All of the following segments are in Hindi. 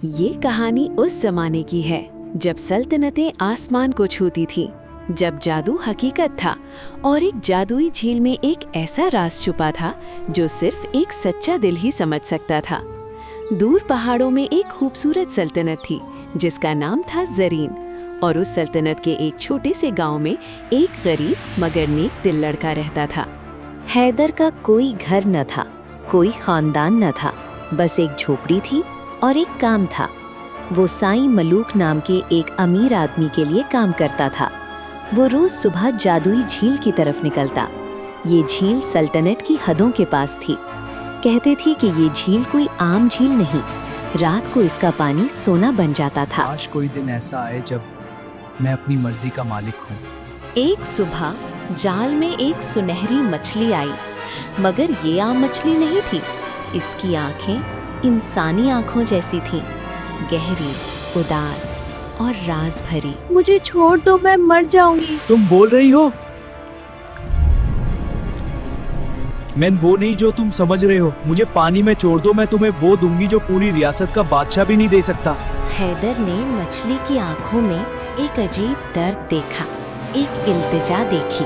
ये कहानी उस जमाने की है जब सल्तनतें आसमान को छूती थी, जब जादू हकीकत था और एक जादुई झील में एक ऐसा राज छुपा था जो सिर्फ एक सच्चा दिल ही समझ सकता था। दूर पहाड़ों में एक खूबसूरत सल्तनत थी जिसका नाम था ज़रीन, और उस सल्तनत के एक छोटे से गांव में एक गरीब मगर नेक दिल लड़का रहता था। हैदर का कोई घर न था, कोई खानदान न था, बस एक झोपड़ी थी और एक काम था। वो साईं मलूक नाम के एक अमीर आदमी के लिए काम करता था। वो रोज सुबह जादुई झील की तरफ निकलता। ये झील सल्तनत की हदों के पास थी। कहते थे कि ये झील कोई आम झील नहीं, रात को इसका पानी सोना बन जाता था। आज कोई दिन ऐसा आए जब मैं अपनी मर्जी का मालिक हूँ। एक सुबह जाल में एक सुनहरी मछली आई, मगर ये आम मछली नहीं थी। इसकी आंखें इंसानी आंखों जैसी थीं, गहरी, उदास और राज भरी। मुझे छोड़ दो, मैं मर जाऊंगी। तुम बोल रही हो? मैं वो नहीं जो तुम समझ रहे हो। मुझे पानी में छोड़ दो, मैं तुम्हें वो दूंगी जो पूरी रियासत का बादशाह भी नहीं दे सकता। हैदर ने मछली की आंखों में एक अजीब दर्द देखा, एक इल्तिजा देखी।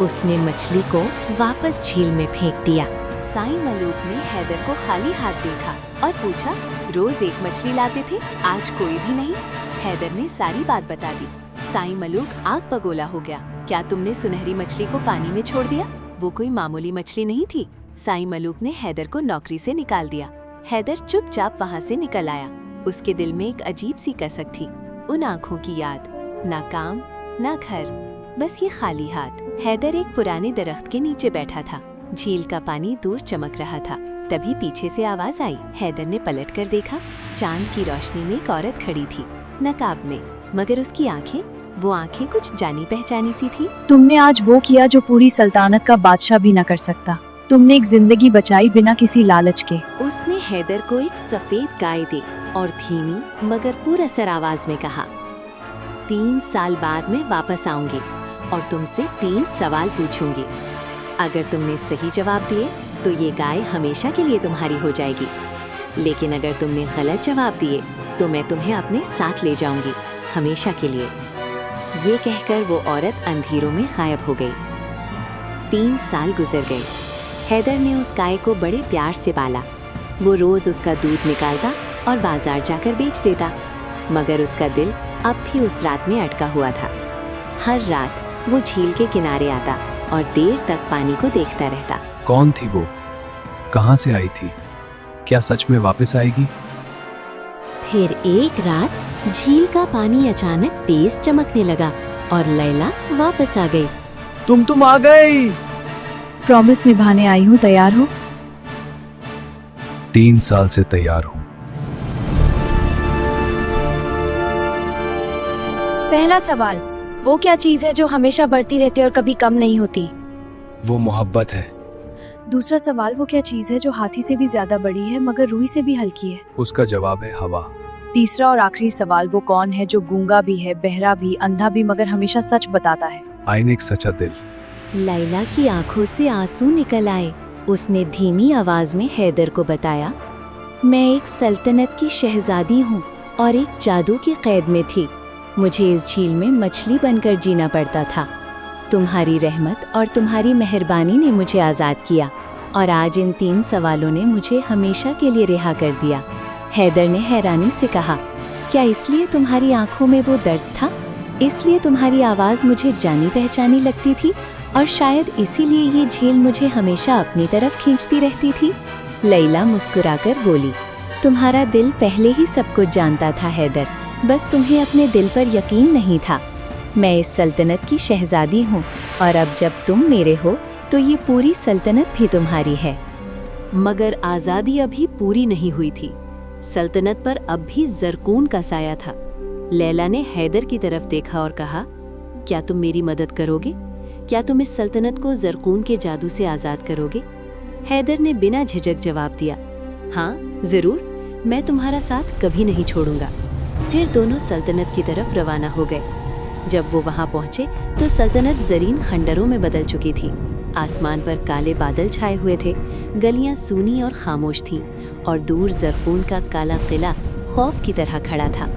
उसने मछली को वापस झील में फेंक दिया। साईं मलूक ने हैदर को खाली हाथ देखा और पूछा, रोज एक मछली लाते थे, आज कोई भी नहीं? हैदर ने सारी बात बता दी। साईं मलूक आग बगोला हो गया। क्या तुमने सुनहरी मछली को पानी में छोड़ दिया? वो कोई मामूली मछली नहीं थी। साईं मलूक ने हैदर को नौकरी से निकाल दिया। हैदर चुपचाप वहाँ से निकल आया। उसके दिल में एक अजीब सी कसक थी, उन आँखों की याद। ना काम, ना घर, बस ये खाली हाथ। हैदर एक पुराने दरख्त के नीचे बैठा था। झील का पानी दूर चमक रहा था। तभी पीछे से आवाज आई। हैदर ने पलट कर देखा। चांद की रोशनी में एक औरत खड़ी थी, नकाब में, मगर उसकी आंखें, वो आंखें कुछ जानी पहचानी सी थी। तुमने आज वो किया जो पूरी सल्तनत का बादशाह भी न कर सकता। तुमने एक जिंदगी बचाई बिना किसी लालच के। उसने हैदर को एक सफेद गाय दी और धीमी मगर पुरअसर आवाज में कहा, 3 साल बाद मैं वापस आऊंगी और तुमसे 3 सवाल पूछूंगी। अगर तुमने सही जवाब दिए तो ये गाय हमेशा के लिए तुम्हारी हो जाएगी, लेकिन अगर तुमने गलत जवाब दिए तो मैं तुम्हें अपने साथ ले जाऊंगी, हमेशा के लिए। ये कहकर वो औरत अंधेरों में गायब हो गई। 3 साल गुजर गए। हैदर ने उस गाय को बड़े प्यार से पाला। वो रोज उसका दूध निकालता और बाजार जाकर बेच देता, मगर उसका दिल अब भी उस रात में अटका हुआ था। हर रात वो झील के किनारे आता और देर तक पानी को देखता रहता। कौन थी वो? कहाँ से आई थी? क्या सच में वापस आएगी? फिर एक रात झील का पानी अचानक तेज चमकने लगा और लैला वापस आ गई। तुम आ गई। प्रॉमिस निभाने आई हूँ, तैयार हो? 3 साल से तैयार हूँ। पहला सवाल, वो क्या चीज है जो हमेशा बढ़ती रहती है और कभी कम नहीं होती? वो मोहब्बत है। दूसरा सवाल, वो क्या चीज है जो हाथी से भी ज्यादा बड़ी है मगर रूई से भी हल्की है? उसका जवाब है हवा। तीसरा और आखिरी सवाल, वो कौन है जो गूंगा भी है, बहरा भी, अंधा भी, मगर हमेशा सच बताता है? आईने एक सच्चा दिल। लैला की आंखों से आंसू निकल आए। उसने धीमी आवाज में हैदर को बताया, मैं एक सल्तनत की शहजादी हूँ और एक जादू की कैद में थी। मुझे इस झील में मछली बनकर जीना पड़ता था। तुम्हारी रहमत और तुम्हारी मेहरबानी ने मुझे आज़ाद किया और आज इन 3 सवालों ने मुझे हमेशा के लिए रिहा कर दिया। हैदर ने हैरानी से कहा, क्या इसलिए तुम्हारी आंखों में वो दर्द था? इसलिए तुम्हारी आवाज़ मुझे जानी पहचानी लगती थी और शायद इसीलिए ये झील मुझे हमेशा अपनी तरफ खींचती रहती थी? लैला मुस्कुराकर बोली, तुम्हारा दिल पहले ही सब कुछ जानता था हैदर, बस तुम्हें अपने दिल पर यकीन नहीं था। मैं इस सल्तनत की शहजादी हूँ और अब जब तुम मेरे हो तो ये पूरी सल्तनत भी तुम्हारी है। मगर आज़ादी अभी पूरी नहीं हुई थी। सल्तनत पर अब भी ज़रकून का साया था। लैला ने हैदर की तरफ देखा और कहा, क्या तुम मेरी मदद करोगे? क्या तुम इस सल्तनत को ज़रकून के जादू से आज़ाद करोगे? हैदर ने बिना झिझक जवाब दिया, हाँ ज़रूर, मैं तुम्हारा साथ कभी नहीं छोड़ूंगा। फिर दोनों सल्तनत की तरफ रवाना हो गए। जब वो वहां पहुंचे तो सल्तनत ज़रीन खंडरों में बदल चुकी थी। आसमान पर काले बादल छाए हुए थे, गलियां सूनी और खामोश थीं और दूर ज़रकून का काला किला खौफ की तरह खड़ा था।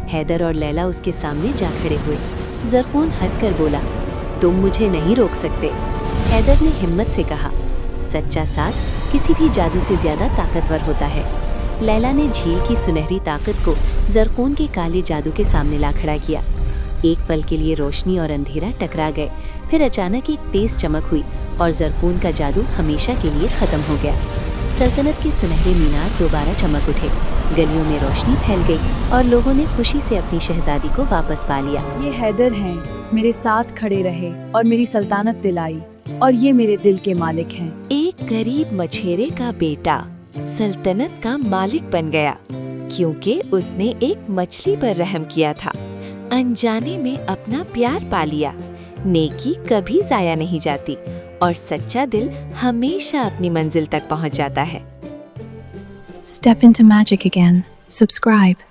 हैदर और लैला उसके सामने जा खड़े हुए। ज़रक़ून हंसकर बोला, तुम मुझे नहीं रोक सकते। हैदर ने हिम्मत से कहा, सच्चा साथ किसी भी जादू से ज्यादा ताकतवर होता है। लैला ने झील की सुनहरी ताकत को ज़रक़ून के काले जादू के सामने ला खड़ा किया। एक पल के लिए रोशनी और अंधेरा टकरा गए, फिर अचानक एक तेज चमक हुई और ज़रक़ून का जादू हमेशा के लिए खत्म हो गया। सल्तनत के सुनहरे मीनार दोबारा चमक उठे, गलियों में रोशनी फैल गई और लोगों ने खुशी से अपनी शहजादी को वापस पा लिया। ये हैदर हैं, मेरे साथ खड़े रहे और मेरी सल्तनत दिलाई, और ये मेरे दिल के मालिक हैं। एक गरीब मछेरे का बेटा सल्तनत का मालिक बन गया क्योंकि उसने एक मछली पर रहम किया था। अनजाने में अपना प्यार पा लिया। नेकी कभी जाया नहीं जाती और सच्चा दिल हमेशा अपनी मंजिल तक पहुंच जाता है। Step into magic again. Subscribe.